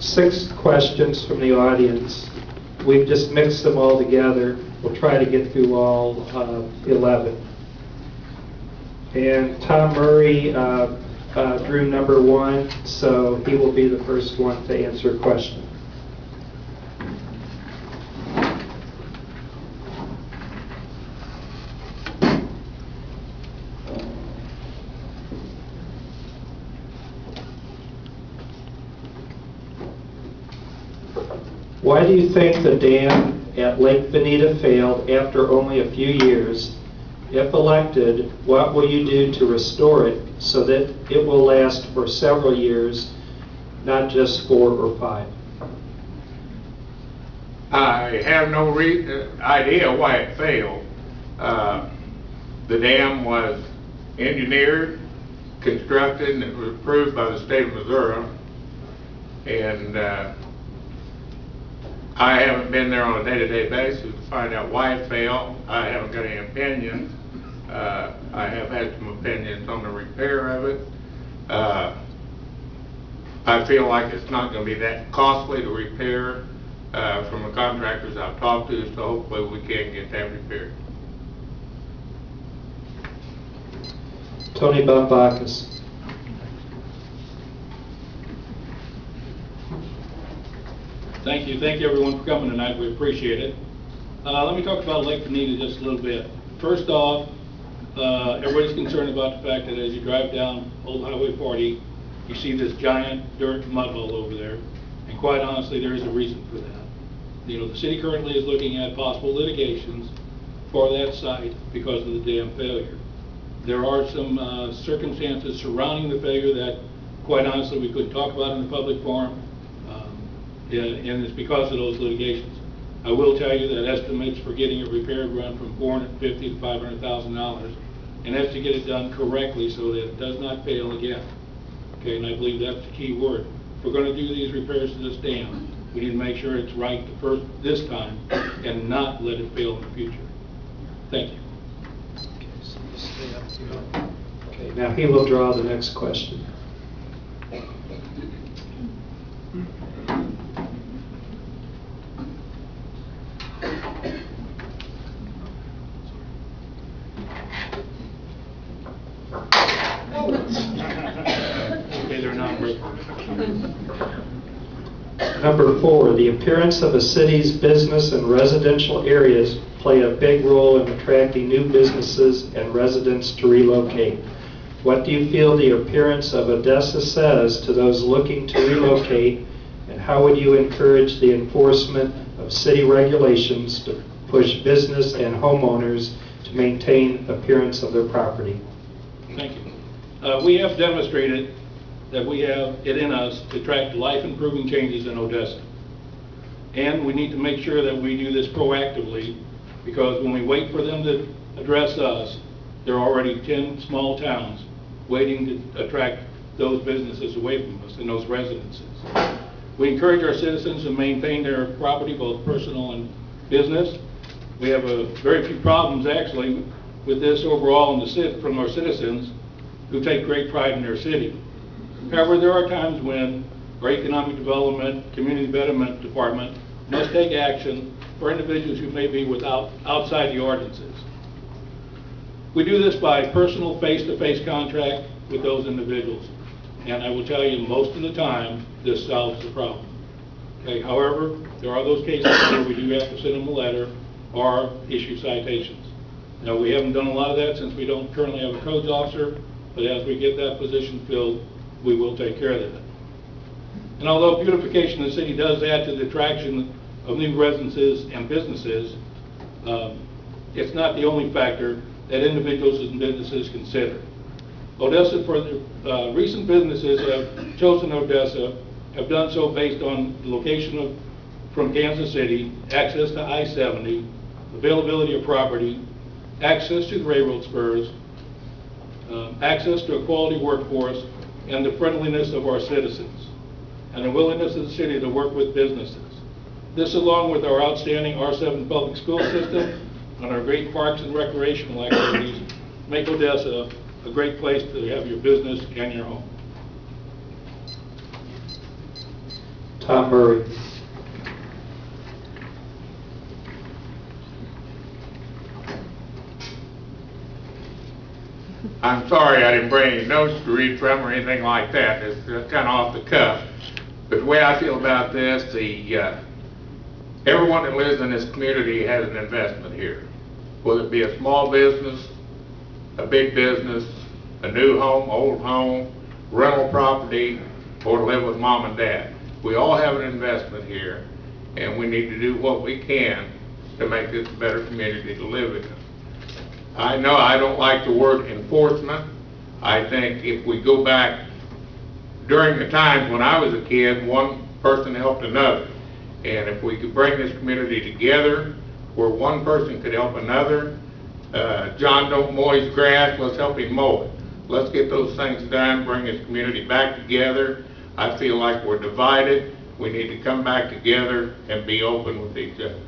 6 questions from the audience. We've just mixed them all together. We'll try to get through all 11. And Tom Murray drew number 1, so he will be the first one to answer a question. Why do you think the dam at Lake Veneta failed after only a few years? If elected, what will you do to restore it so that it will last for several years, not just 4 or 5? I have no idea why it failed. The dam was engineered, constructed, and it was approved by the state of Missouri. And I haven't been there on a day-to-day basis to find out why it failed. I haven't got any opinions. I have had some opinions on the repair of it. I feel like it's not going to be that costly to repair from the contractors I've talked to, so hopefully we can get that repaired. Tony Bamvakais. Thank you everyone for coming tonight. We appreciate it. Let me talk about Lake Veneta just a little bit. First off, everybody's concerned about the fact that as you drive down Old Highway 40, you see this giant dirt mud hole over there. And quite honestly, there is a reason for that. You know, the city currently is looking at possible litigations for that site because of the dam failure. There are some circumstances surrounding the failure that, quite honestly, we couldn't talk about in the public forum. And it's because of those litigations. I will tell you that estimates for getting it repaired run from $450,000 to $500,000, and that's to get it done correctly so that it does not fail again. Okay, and I believe that's the key word. If we're going to do these repairs to this dam, we need to make sure it's right this time and not let it fail in the future. Thank you. Okay, so you stay up here. Okay, now he will draw the next question. Number 4, the appearance of a city's business and residential areas play a big role in attracting new businesses and residents to relocate. What do you feel the appearance of Odessa says to those looking to relocate, and how would you encourage the enforcement of city regulations to push business and homeowners to maintain appearance of their property? Thank you. We have demonstrated that we have it in us to attract life-improving changes in Odessa. And we need to make sure that we do this proactively, because when we wait for them to address us, there are already 10 small towns waiting to attract those businesses away from us and those residences. We encourage our citizens to maintain their property, both personal and business. We have very few problems actually with this overall from our citizens who take great pride in their city. However, there are times when our Economic Development, Community Betterment Department must take action for individuals who may be outside the ordinances. We do this by personal face-to-face contact with those individuals. And I will tell you, most of the time, this solves the problem. Okay. However, there are those cases where we do have to send them a letter or issue citations. Now, we haven't done a lot of that since we don't currently have a codes officer, but as we get that position filled, we will take care of that. And although beautification of the city does add to the attraction of new residences and businesses, it's not the only factor that individuals and businesses consider. Odessa, for the recent businesses have chosen Odessa, have done so based on the location from Kansas City, access to I-70, availability of property, access to the railroad spurs, access to a quality workforce, and the friendliness of our citizens, and the willingness of the city to work with businesses. This, along with our outstanding R7 public school system and our great parks and recreational activities, make Odessa a great place to have your business and your home. Tom Murry. I'm sorry I didn't bring any notes to read from or anything like that. It's kind of off the cuff. But the way I feel about this, everyone that lives in this community has an investment here. Whether it be a small business, a big business, a new home, old home, rental property, or to live with mom and dad. We all have an investment here, and we need to do what we can to make this a better community to live in. I know I don't like the word enforcement. I think if we go back during the times when I was a kid, one person helped another. And if we could bring this community together where one person could help another, John don't mow his grass, let's help him mow it. Let's get those things done, bring this community back together. I feel like we're divided. We need to come back together and be open with each other.